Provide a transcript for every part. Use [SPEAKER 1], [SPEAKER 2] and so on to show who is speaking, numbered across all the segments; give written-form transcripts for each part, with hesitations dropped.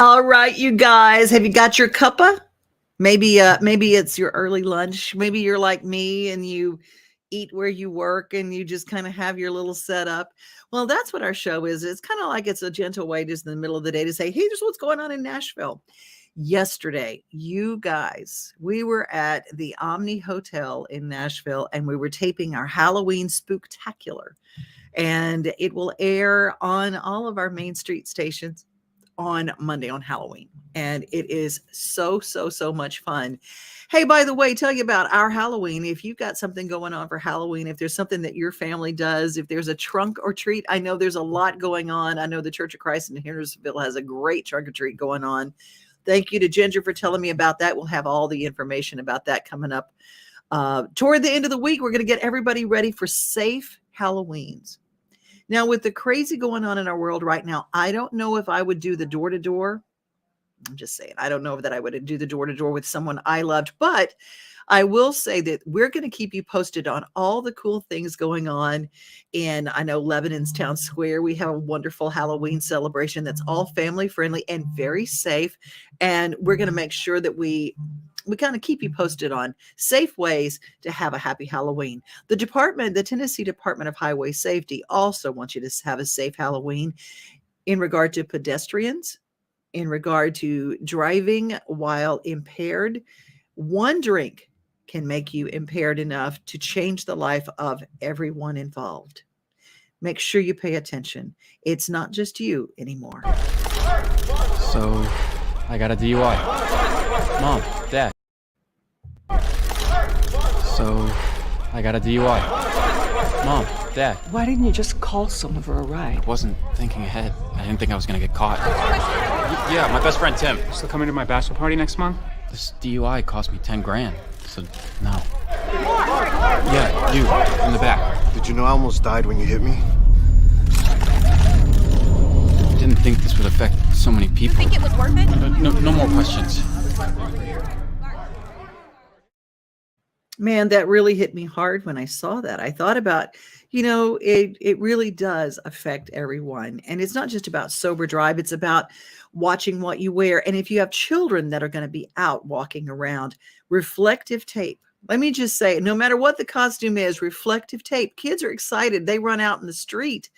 [SPEAKER 1] All right, you guys, have you got your cuppa? Maybe it's your early lunch. Maybe you're like me and you eat where you work and you just kind of have your little setup. Well, that's what our show is. It's kind of like it's a gentle way just in the middle of the day to say, hey, this is what's going on in Nashville. Yesterday, you guys, we were at the Omni Hotel in Nashville and we were taping our Halloween Spooktacular. And it will air on all of our Main Street stations on Monday on Halloween. And it is so much fun. Hey, by the way, tell you about our Halloween. If you've got something going on for Halloween, if there's something that your family does, if there's a trunk or treat, I know there's a lot going on. I know the Church of Christ in Hendersonville has a great trunk or treat going on. Thank you to Ginger for telling me about that. We'll have all the information about that coming up toward the end of the week. We're going to get everybody ready for safe Halloweens. Now, with the crazy going on in our world right now, I don't know if I would do the door-to-door. I'm just saying, I don't know that I would do the door-to-door with someone I loved, but I will say that we're going to keep you posted on all the cool things going on in, I know, Lebanon's Town Square. We have a wonderful Halloween celebration that's all family friendly and very safe. And we're going to make sure that we kind of keep you posted on safe ways to have a happy Halloween. The Tennessee Department of Highway Safety also wants you to have a safe Halloween in regard to pedestrians, in regard to driving while impaired. One drink can make you impaired enough to change the life of everyone involved. Make sure you pay attention. It's not just you anymore.
[SPEAKER 2] So, I got a DUI. Mom, Dad. So, I got a DUI. Mom, Dad.
[SPEAKER 3] Why didn't you just call someone for a ride?
[SPEAKER 2] I wasn't thinking ahead. I didn't think I was gonna get caught. Yeah, my best friend Tim.
[SPEAKER 4] Still coming to my bachelor party next month?
[SPEAKER 2] This DUI cost me 10 grand. So, no. Yeah, you, in the back.
[SPEAKER 5] Did you know I almost died when you hit me?
[SPEAKER 2] I didn't think this would affect so many people.
[SPEAKER 6] You think it was worth it?
[SPEAKER 2] No more questions.
[SPEAKER 1] Man, that really hit me hard when I saw that. I thought about, it really does affect everyone. And it's not just about sober drive. It's about watching what you wear. And if you have children that are going to be out walking around, reflective tape. Let me just say, no matter what the costume is, reflective tape. Kids are excited. They run out in the street.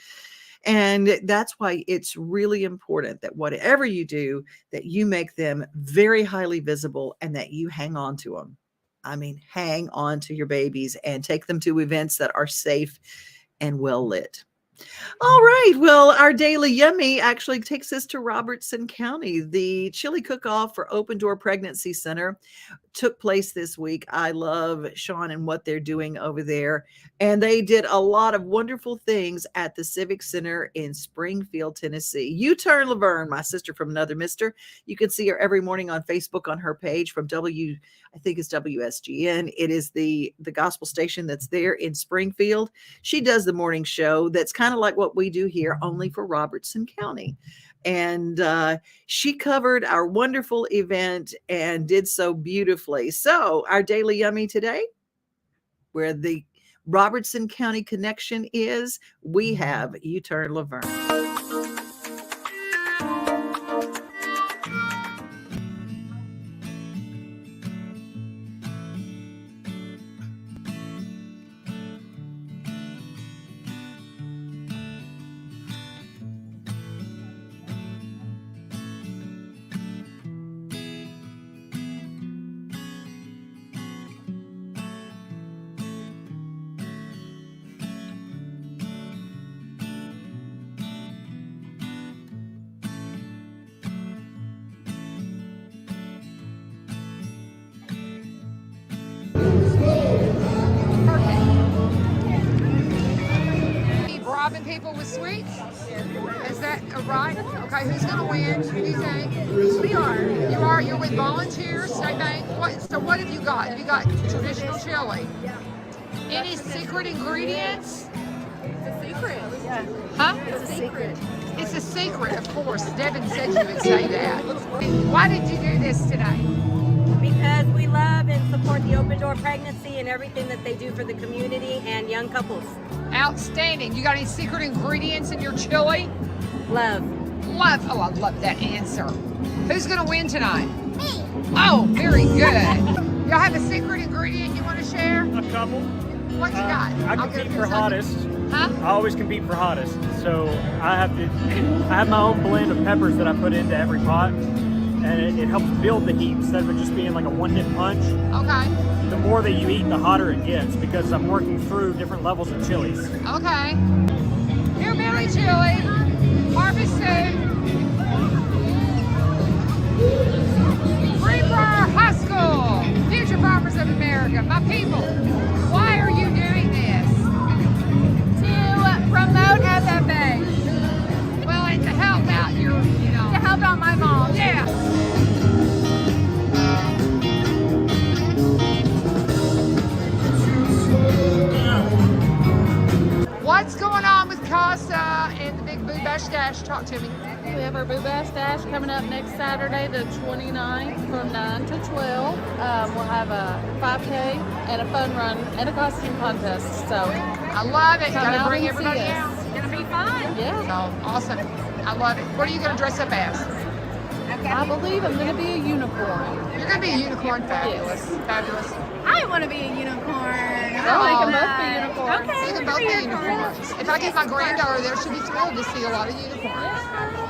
[SPEAKER 1] And that's why it's really important that whatever you do, that you make them very highly visible and that you hang on to them. I mean, hang on to your babies and take them to events that are safe and well lit. All right. Well, our Daily Yummy actually takes us to Robertson County. The chili cook-off for Open Door Pregnancy Center took place this week. I love Sean and what they're doing over there. And they did a lot of wonderful things at the Civic Center in Springfield, Tennessee. U-Turn Lavern, my sister from another mister. You can see her every morning on Facebook on her page from I think it's WSGN. It is the gospel station that's there in Springfield. She does the morning show that's kind of like what we do here, only for Robertson County. And she covered our wonderful event and did so beautifully. So our Daily Yummy today, where the Robertson County connection is, we have U-Turn Lavern.
[SPEAKER 7] Robbing people with sweets? Is that right? Okay, who's going to win? Who do you think? We are. You are? You're with volunteers, I think. So what have you got? Have you got traditional chili? Yeah. Any secret ingredients?
[SPEAKER 6] It's a secret. Yeah.
[SPEAKER 7] Huh?
[SPEAKER 6] It's a secret.
[SPEAKER 7] It's a secret, of course. Devin said you would say that. Why did you do this today?
[SPEAKER 6] Because we love and support the Open Door Pregnancy and everything that they do for the community and young couples.
[SPEAKER 7] Outstanding. You got any secret ingredients in your chili?
[SPEAKER 6] Love.
[SPEAKER 7] Love. Oh, I love that answer. Who's gonna win tonight? Me. Oh, very good. Y'all have a secret ingredient you want to share?
[SPEAKER 8] A couple.
[SPEAKER 7] What you got?
[SPEAKER 8] I compete for hottest.
[SPEAKER 7] Huh?
[SPEAKER 8] I always compete for hottest. So I have my own blend of peppers that I put into every pot, and it helps build the heat instead of it just being like a one-hit punch.
[SPEAKER 7] Okay.
[SPEAKER 8] The more that you eat, the hotter it gets because I'm working through different levels of chilies.
[SPEAKER 7] Okay. Hillbilly chili, harvested. Greenbrier High School, future farmers of America, my people. Why are you doing this?
[SPEAKER 9] To promote FFA.
[SPEAKER 7] Well, and to help out your,
[SPEAKER 9] To help out my mom.
[SPEAKER 7] Yeah. What's going on with Casa and the Big Boo Bash Dash? Talk to me.
[SPEAKER 9] We have our Boo Bash Dash coming up next Saturday, the 29th, from 9 to 12. We'll have a 5K and a fun run and a costume contest. So
[SPEAKER 7] I love it.
[SPEAKER 9] Come
[SPEAKER 7] Gotta
[SPEAKER 9] out
[SPEAKER 7] bring
[SPEAKER 9] and see
[SPEAKER 7] everybody
[SPEAKER 9] us.
[SPEAKER 7] out. It's gonna be fun.
[SPEAKER 9] yeah,
[SPEAKER 7] So awesome. I love it. What are you gonna dress up as?
[SPEAKER 9] I believe I'm going to be a unicorn.
[SPEAKER 7] You're gonna be a unicorn. Fabulous.
[SPEAKER 9] Yes.
[SPEAKER 7] Fabulous.
[SPEAKER 9] I want to be a unicorn.
[SPEAKER 7] Oh,
[SPEAKER 9] We can both be unicorns.
[SPEAKER 7] We can both be unicorns. If I get my granddaughter there, she'll be thrilled to see a lot of unicorns.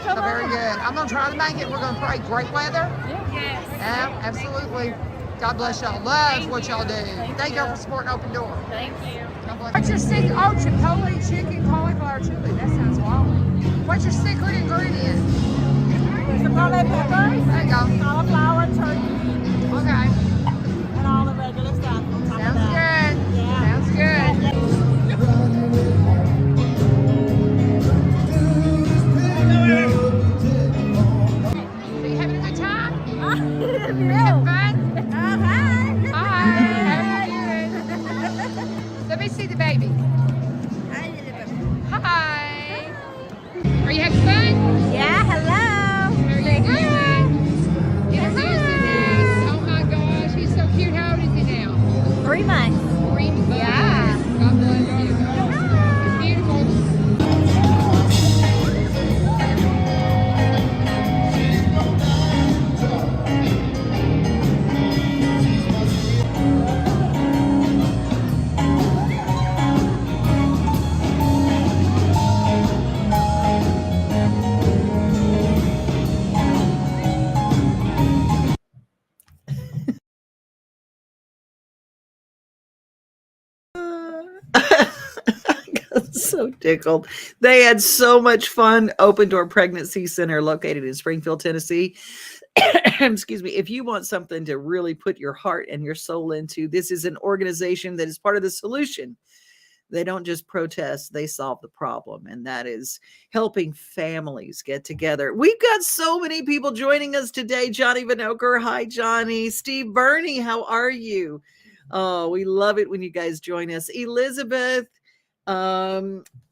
[SPEAKER 7] So very good. I'm gonna try to make it. We're gonna pray great weather.
[SPEAKER 9] Yes.
[SPEAKER 7] Yeah, absolutely. God bless y'all. Love what y'all do. Thank y'all for supporting Open Door.
[SPEAKER 9] Thank you.
[SPEAKER 7] God bless. What's your secret? Oh, chipotle chicken cauliflower chili. That sounds wild. What's your secret ingredient?
[SPEAKER 9] Chipotle peppers,
[SPEAKER 7] There you go.
[SPEAKER 9] cauliflower, turkey,
[SPEAKER 7] Okay.
[SPEAKER 9] and all the regular stuff.
[SPEAKER 7] Sounds good. Sounds good. So you having a good time? You having fun?
[SPEAKER 9] Hi.
[SPEAKER 7] Hi. How you doing? Let me see the baby. Hi. Are you having fun?
[SPEAKER 9] Yeah, hello.
[SPEAKER 7] Very good. Introduce him. Oh my gosh, he's so cute. How old is he now?
[SPEAKER 9] 3 months.
[SPEAKER 7] 3 months.
[SPEAKER 9] Yeah.
[SPEAKER 7] God bless you. It's beautiful.
[SPEAKER 1] So tickled. They had so much fun. Open Door Pregnancy Center located in Springfield, Tennessee. Excuse me. If you want something to really put your heart and your soul into, this is an organization that is part of the solution. They don't just protest, they solve the problem. And that is helping families get together. We've got so many people joining us today. Johnny Vanoker. Hi, Johnny. Steve Burney. How are you? Oh, we love it when you guys join us. Elizabeth.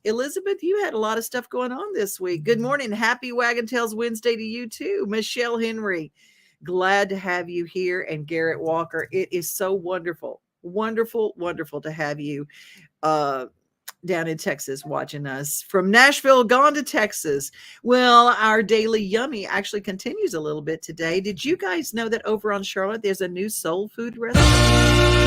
[SPEAKER 1] Elizabeth, you had a lot of stuff going on this week. Good morning. Happy Waggin Tales Wednesday to you too. Michelle Henry, glad to have you here. And Garrett Walker, it is so wonderful to have you down in Texas watching us. From Nashville, gone to Texas. Well, our Daily Yummy actually continues a little bit today. Did you guys know that over on Charlotte, there's a new soul food restaurant?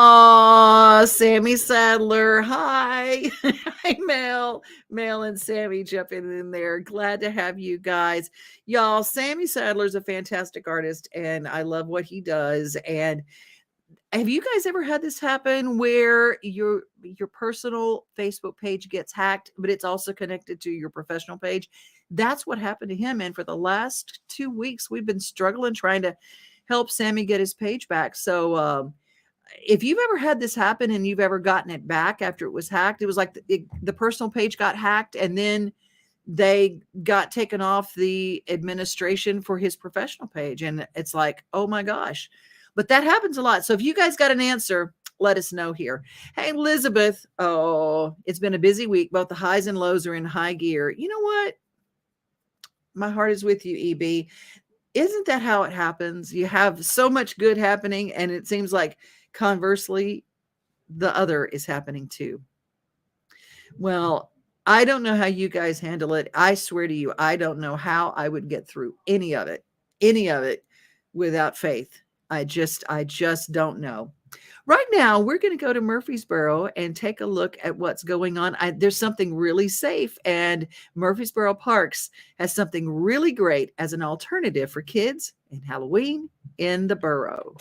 [SPEAKER 1] Oh, Sammy Sadler. Hi. Hi, Mel and Sammy jumping in there. Glad to have you guys. Y'all, Sammy Sadler's a fantastic artist, and I love what he does. And have you guys ever had this happen where your personal Facebook page gets hacked, but it's also connected to your professional page? That's what happened to him. And for the last 2 weeks, we've been struggling trying to help Sammy get his page back. So if you've ever had this happen and you've ever gotten it back after it was hacked, it was like the personal page got hacked and then they got taken off the administration for his professional page. And it's like, oh my gosh. But that happens a lot. So if you guys got an answer, let us know here. Hey, Elizabeth. Oh, it's been a busy week. Both the highs and lows are in high gear. You know what? My heart is with you, EB. Isn't that how it happens? You have so much good happening, and it seems like conversely, the other is happening too. Well, I don't know how you guys handle it. I swear to you, I don't know how I would get through any of it without faith. I just don't know. Right now, we're going to go to Murfreesboro and take a look at what's going on. There's something really safe, and Murfreesboro Parks has something really great as an alternative for kids in Halloween in the borough.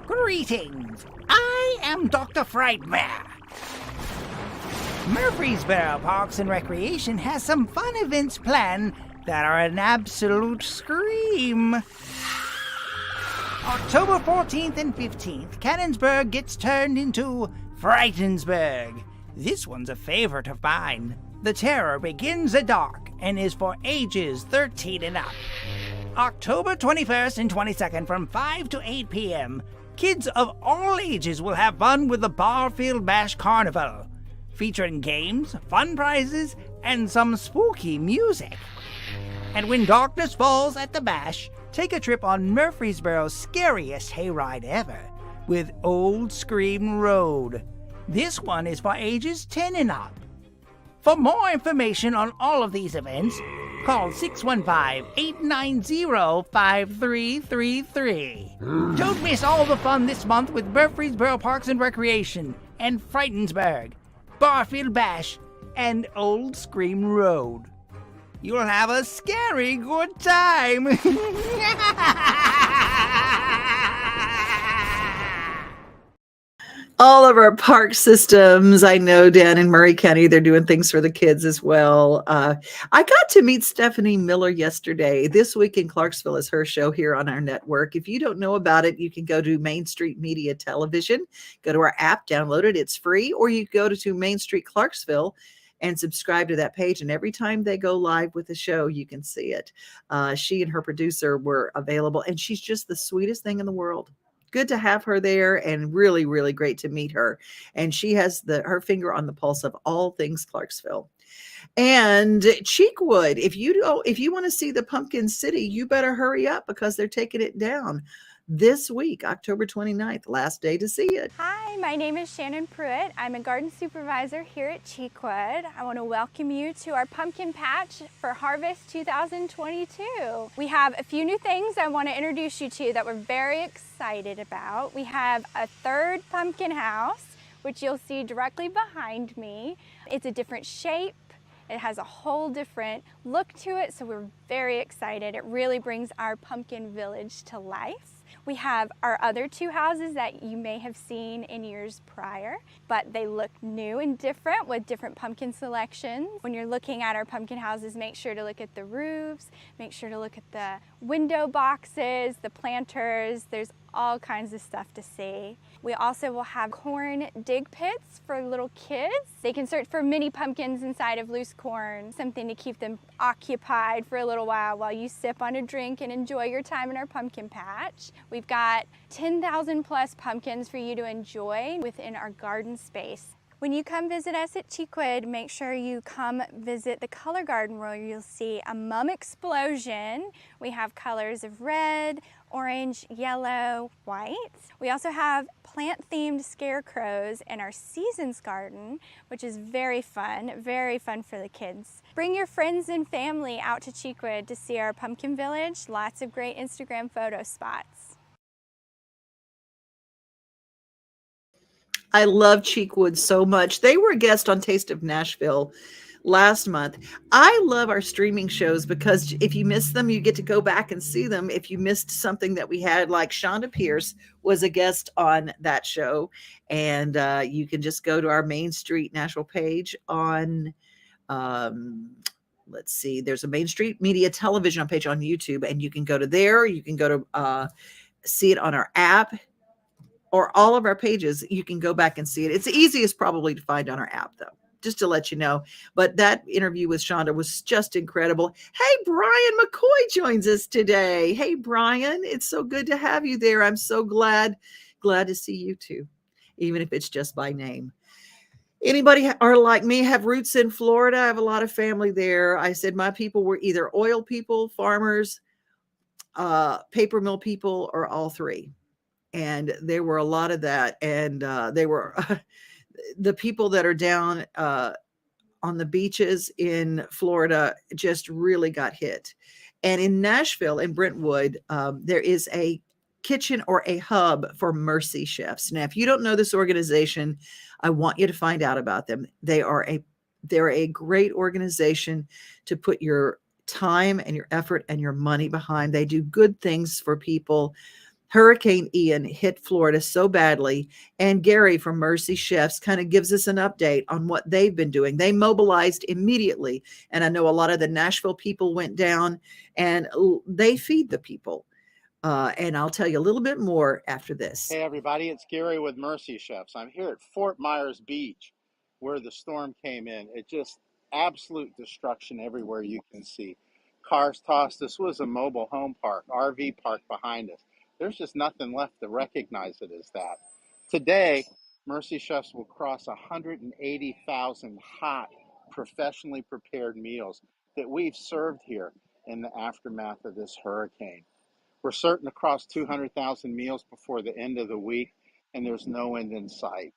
[SPEAKER 10] Greetings. I am Dr. Frightmare. Murfreesboro Parks and Recreation has some fun events planned that are an absolute scream. October 14th and 15th, Cannonsburg gets turned into Frightensburg. This one's a favorite of mine. The terror begins at dark and is for ages 13 and up. October 21st and 22nd from 5 to 8 p.m., kids of all ages will have fun with the Barfield Bash Carnival, featuring games, fun prizes, and some spooky music. And when darkness falls at the bash, take a trip on Murfreesboro's scariest hayride ever, with Old Scream Road. This one is for ages 10 and up. For more information on all of these events, call 615-890-5333. Don't miss all the fun this month with Murfreesboro Parks and Recreation and Frightensburg, Barfield Bash, and Old Scream Road. You'll have a scary good time.
[SPEAKER 1] All of our park systems, I know down in Murray County, they're doing things for the kids as well. I got to meet Stephanie Miller yesterday. This Week in Clarksville is her show here on our network. If you don't know about it, you can go to Main Street Media Television, go to our app, download it, it's free, or you go to Main Street Clarksville and subscribe to that page. And every time they go live with the show, you can see it. She and her producer were available, and she's just the sweetest thing in the world. Good to have her there, and really, really great to meet her. And she has her finger on the pulse of all things Clarksville. And Cheekwood, if you want to see the Pumpkin City, you better hurry up because they're taking it down this week, October 29th, last day to see it.
[SPEAKER 11] Hi, my name is Shannon Pruitt. I'm a garden supervisor here at Cheekwood. I want to welcome you to our pumpkin patch for Harvest 2022. We have a few new things I want to introduce you to that we're very excited about. We have a third pumpkin house, which you'll see directly behind me. It's a different shape. It has a whole different look to it, so we're very excited. It really brings our pumpkin village to life. We have our other two houses that you may have seen in years prior, but they look new and different with different pumpkin selections. When you're looking at our pumpkin houses, make sure to look at the roofs, make sure to look at the window boxes, the planters. There's all kinds of stuff to see. We also will have corn dig pits for little kids. They can search for mini pumpkins inside of loose corn, something to keep them occupied for a little while you sip on a drink and enjoy your time in our pumpkin patch. We've got 10,000 plus pumpkins for you to enjoy within our garden space. When you come visit us at Cheekwood, make sure you come visit the color garden where you'll see a mum explosion. We have colors of red, orange, yellow, white. We also have plant-themed scarecrows in our seasons garden, which is very fun for the kids. Bring your friends and family out to Cheekwood to see our pumpkin village. Lots of great Instagram photo spots.
[SPEAKER 1] I love Cheekwood so much. They were a guest on Taste of Nashville last month. I love our streaming shows because if you miss them, you get to go back and see them. If you missed something that we had, like Shonda Pierce was a guest on that show, and you can just go to our Main Street Nashville page on, let's see, there's a Main Street Media Television page on YouTube, and you can go to there. You can go to see it on our app. Or all of our pages, you can go back and see it. It's the easiest probably to find on our app, though, just to let you know. But that interview with Shonda was just incredible. Hey, Brian McCoy joins us today. Hey, Brian, it's so good to have you there. I'm so glad to see you too, even if it's just by name. Anybody are like me, have roots in Florida? I have a lot of family there. I said my people were either oil people, farmers, paper mill people, or all three. And there were a lot of that. And they were the people that are down on the beaches in Florida just really got hit. And in Nashville, in Brentwood, there is a kitchen or a hub for Mercy Chefs. Now, if you don't know this organization, I want you to find out about them. They're a great organization to put your time and your effort and your money behind. They do good things for people. Hurricane Ian hit Florida so badly, and Gary from Mercy Chefs kind of gives us an update on what they've been doing. They mobilized immediately, and I know a lot of the Nashville people went down, and they feed the people. And I'll tell you a little bit more after this.
[SPEAKER 12] Hey, everybody, it's Gary with Mercy Chefs. I'm here at Fort Myers Beach, where the storm came in. It just absolute destruction everywhere you can see. Cars tossed. This was a mobile home park, RV park behind us. There's just nothing left to recognize it as that. Today, Mercy Chefs will cross 180,000 hot, professionally prepared meals that we've served here in the aftermath of this hurricane. We're certain to cross 200,000 meals before the end of the week, and there's no end in sight.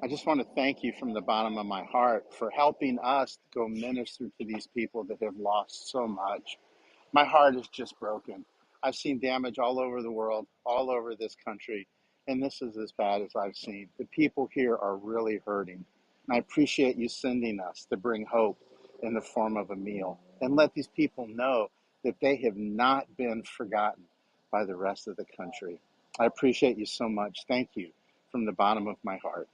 [SPEAKER 12] I just want to thank you from the bottom of my heart for helping us to go minister to these people that have lost so much. My heart is just broken. I've seen damage all over the world, all over this country, and this is as bad as I've seen. The people here are really hurting, and I appreciate you sending us to bring hope in the form of a meal and let these people know that they have not been forgotten by the rest of the country. I appreciate you so much. Thank you from the bottom of my heart.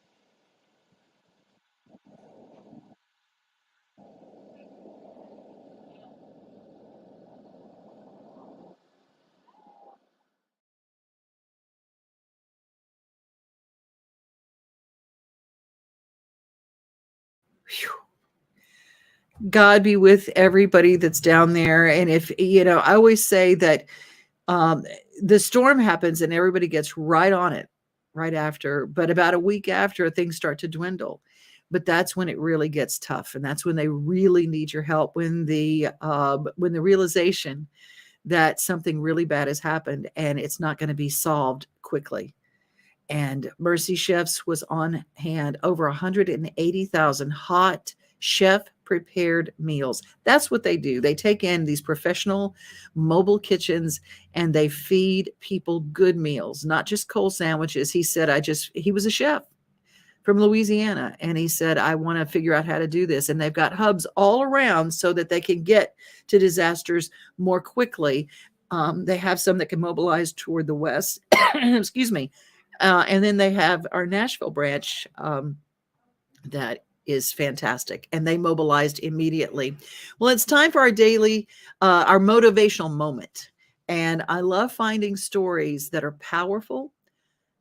[SPEAKER 1] God be with everybody that's down there. And if, I always say that the storm happens and everybody gets right on it right after, but about a week after, things start to dwindle. But that's when it really gets tough. And that's when they really need your help, when the realization that something really bad has happened and it's not going to be solved quickly. And Mercy Chefs was on hand, over 180,000 hot chef prepared meals. That's what they do. They take in these professional mobile kitchens and they feed people good meals, not just cold sandwiches. He said, he was a chef from Louisiana, and he said, I want to figure out how to do this. And they've got hubs all around so that they can get to disasters more quickly. They have some that can mobilize toward the west, excuse me. And then they have our Nashville branch that is fantastic, and they mobilized immediately. Well, it's time for our daily, our motivational moment. And I love finding stories that are powerful,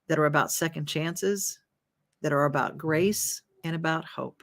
[SPEAKER 1] that are about second chances, that are about grace and about hope.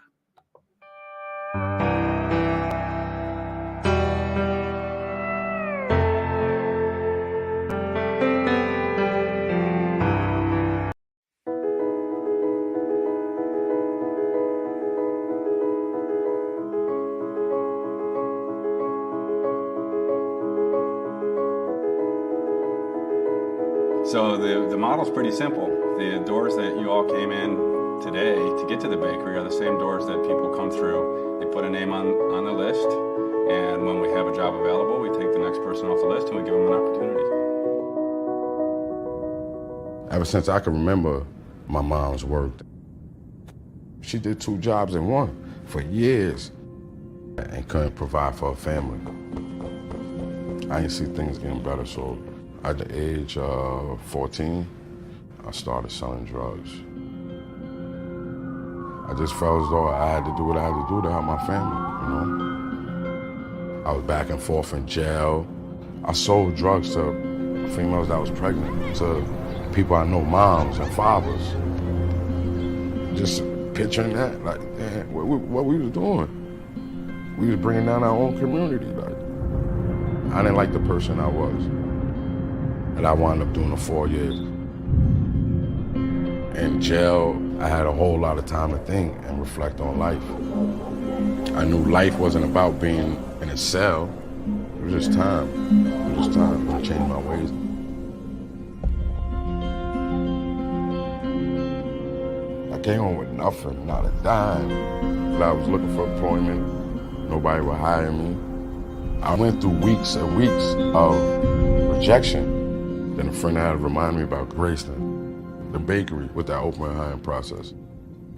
[SPEAKER 13] So the model's pretty simple. The doors that you all came in today to get to the bakery are the same doors that people come through. They put a name on the list, and when we have a job available, we take the next person off the list and we give them an opportunity.
[SPEAKER 14] Ever since I can remember, my mom's worked. She did 2 jobs in one for years and couldn't provide for her family. I didn't see things getting better, so at the age of 14, I started selling drugs. I just felt as though I had to do what I had to do to help my family, you know? I was back and forth in jail. I sold drugs to females that was pregnant, to people I know, moms and fathers. Just picturing that, like, man, what we was doing. We was bringing down our own community, like. I didn't like the person I was. And I wound up doing the 4 years. In jail, I had a whole lot of time to think and reflect on life. I knew life wasn't about being in a cell. It was just time. It was just time to change my ways. I came home with nothing, not a dime. But I was looking for employment. Nobody would hire me. I went through weeks and weeks of rejection. Then a friend I had reminded me about Graceland, the bakery with that open hiring process.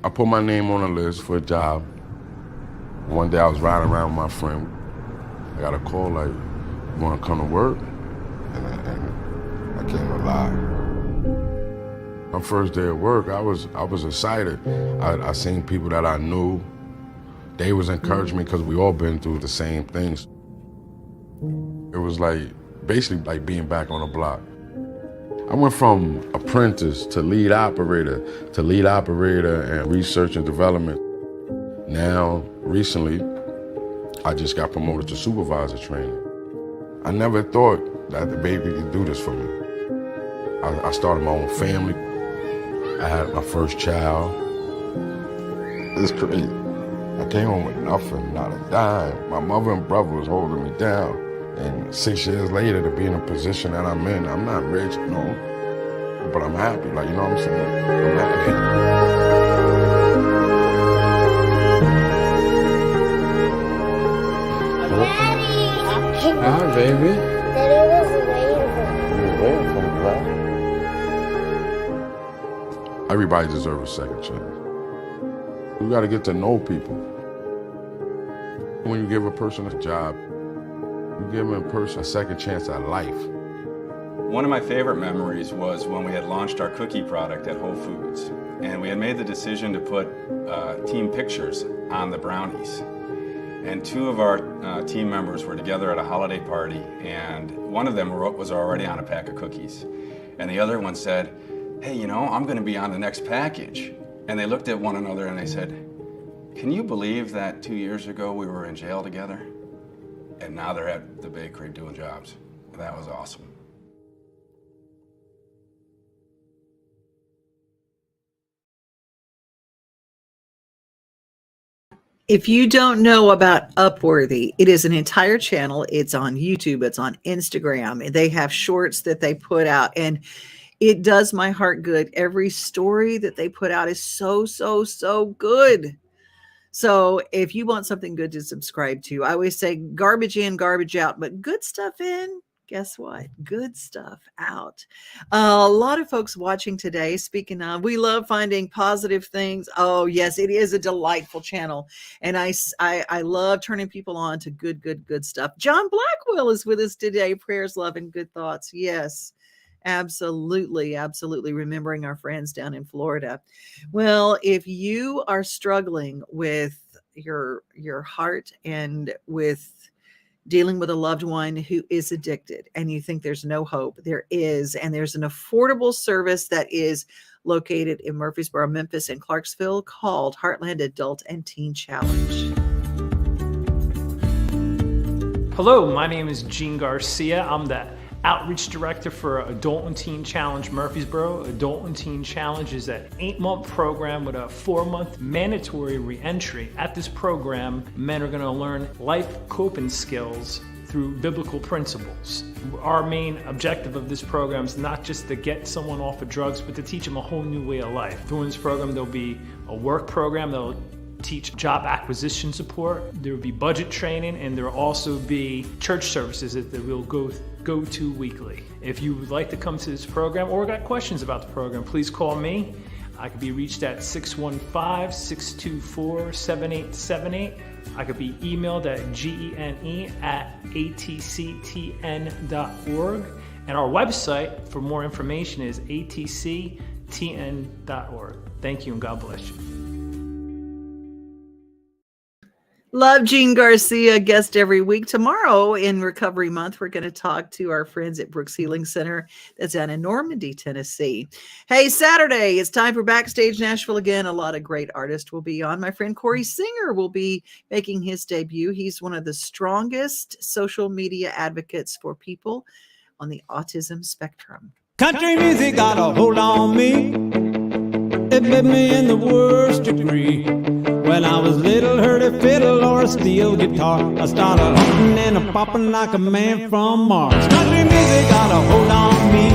[SPEAKER 14] I put my name on a list for a job. One day I was riding around with my friend. I got a call like, you wanna come to work? And I can't lie. My first day at work, I was excited. I seen people that I knew. They was encouraging me because we all been through the same things. It was like, basically like being back on the block. I went from apprentice to lead operator and research and development. Now, recently, I just got promoted to supervisor training. I never thought that the baby could do this for me. I started my own family. I had my first child. It's crazy. I came home with nothing, not a dime. My mother and brother was holding me down. And 6 years later, to be in a position that I'm in, I'm not rich, no, but I'm happy, like, you know what I'm saying? I'm happy.
[SPEAKER 15] Daddy!
[SPEAKER 14] Hi, baby.
[SPEAKER 15] Daddy was waiting for me.
[SPEAKER 14] You were waiting for me, right? Everybody deserves a second chance. You gotta get to know people. When you give a person a job, you give a person a second chance at life.
[SPEAKER 13] One of my favorite memories was when we had launched our cookie product at Whole Foods, and we had made the decision to put team pictures on the brownies. And 2 of our team members were together at a holiday party, and one of them was already on a pack of cookies. And the other one said, hey, you know, I'm gonna be on the next package. And they looked at one another and they said, can you believe that 2 years ago we were in jail together? And now they're at the bakery doing jobs. That was awesome.
[SPEAKER 1] If you don't know about Upworthy, it is an entire channel. It's on YouTube. It's on Instagram. They have shorts that they put out, and it does my heart good. Every story that they put out is so, so, so good. So if you want something good to subscribe to, I always say garbage in, garbage out, but good stuff in. Guess what? Good stuff out. A lot of folks watching today, speaking of, we love finding positive things. Oh, yes, it is a delightful channel. And I love turning people on to good stuff. John Blackwell is with us today. Prayers, love, and good thoughts. Yes. Absolutely. Absolutely. Remembering our friends down in Florida. Well, if you are struggling with your heart and with dealing with a loved one who is addicted and you think there's no hope, there is. And there's an affordable service that is located in Murfreesboro, Memphis, and Clarksville called Heartland Adult and Teen Challenge.
[SPEAKER 16] Hello, my name is Gene Garcia. I'm the Outreach Director for Adult and Teen Challenge Murfreesboro. Adult and Teen Challenge is an 8-month program with a 4-month mandatory re-entry. At this program, men are going to learn life coping skills through biblical principles. Our main objective of this program is not just to get someone off of drugs, but to teach them a whole new way of life. During this program, there'll be a work program that'll teach job acquisition support. There will be budget training, and there will also be church services that we'll go to weekly. If you would like to come to this program or got questions about the program, please call me. I could be reached at 615-624-7878. I could be emailed at gene@atctn.org. And our website for more information is atctn.org. Thank you and God bless you.
[SPEAKER 1] Love Jean Garcia, guest every week. Tomorrow in Recovery Month, we're going to talk to our friends at Brooks Healing Center that's down in Normandy, Tennessee. Hey, Saturday, it's time for Backstage Nashville again. A lot of great artists will be on. My friend Corey Singer will be making his debut. He's one of the strongest social media advocates for people on the autism spectrum.
[SPEAKER 17] Country music got a hold on me. It bit me in the worst degree. When I was little, heard a fiddle or a steel guitar. I started hunting and a popping like a man from Mars. Country music got a hold on me.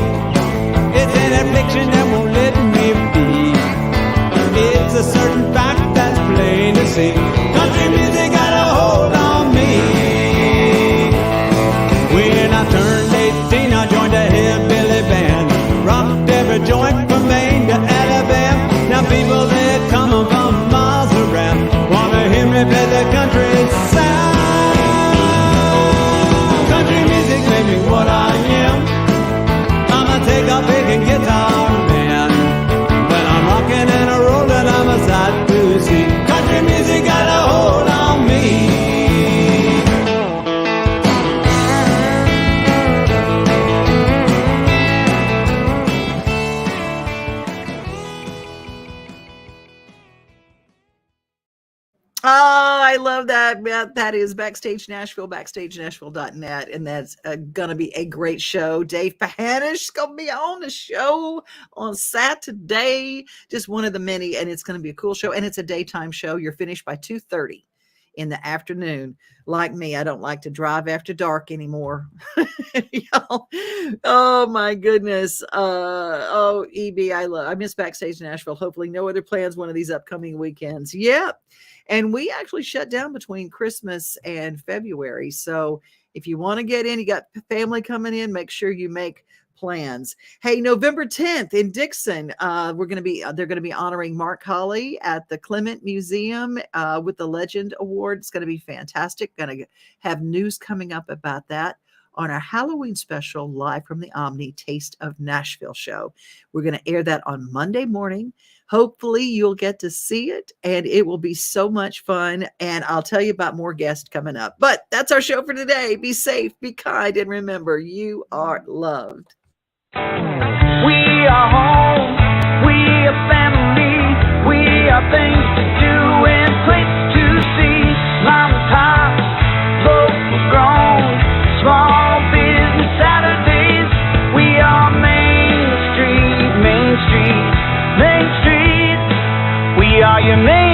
[SPEAKER 17] It's an affliction that won't let me be. It's a certain fact that's plain to see. Country music got a hold on me. When I turned 18, I joined a hillbilly band. Rocked every joint from Maine to Alabama. Now people that come from miles around wanna hear me play the country sound. Country music made me what I am. I'ma take a big guitar man. When I'm rocking and a rolling, I'm a sight to see. Country music got a hold on me.
[SPEAKER 1] Oh, I love that. That is Backstage Nashville, BackstageNashville.net. And that's going to be a great show. Dave Pahanish is going to be on the show on Saturday. Just one of the many. And it's going to be a cool show. And it's a daytime show. You're finished by 2:30 in the afternoon. Like me, I don't like to drive after dark anymore. Oh, my goodness. Oh, EB, I miss Backstage Nashville. Hopefully no other plans one of these upcoming weekends. Yep. And we actually shut down between Christmas and February. So if you want to get in, you got family coming in, make sure you make plans. Hey, November 10th in Dixon, they're going to be honoring Mark Holley at the Clement Museum with the Legend Award. It's going to be fantastic. Going to have news coming up about that on our Halloween special live from the Omni Taste of Nashville show. We're going to air that on Monday morning. Hopefully you'll get to see it and it will be so much fun. And I'll tell you about more guests coming up. But that's our show for today. Be safe, be kind, and remember, you are loved.
[SPEAKER 18] We are home, we are family, we are things to do and places to see. Mom and Pop, local grown, small business Saturdays. We are Main Street, Main Street, Main Street. We are your main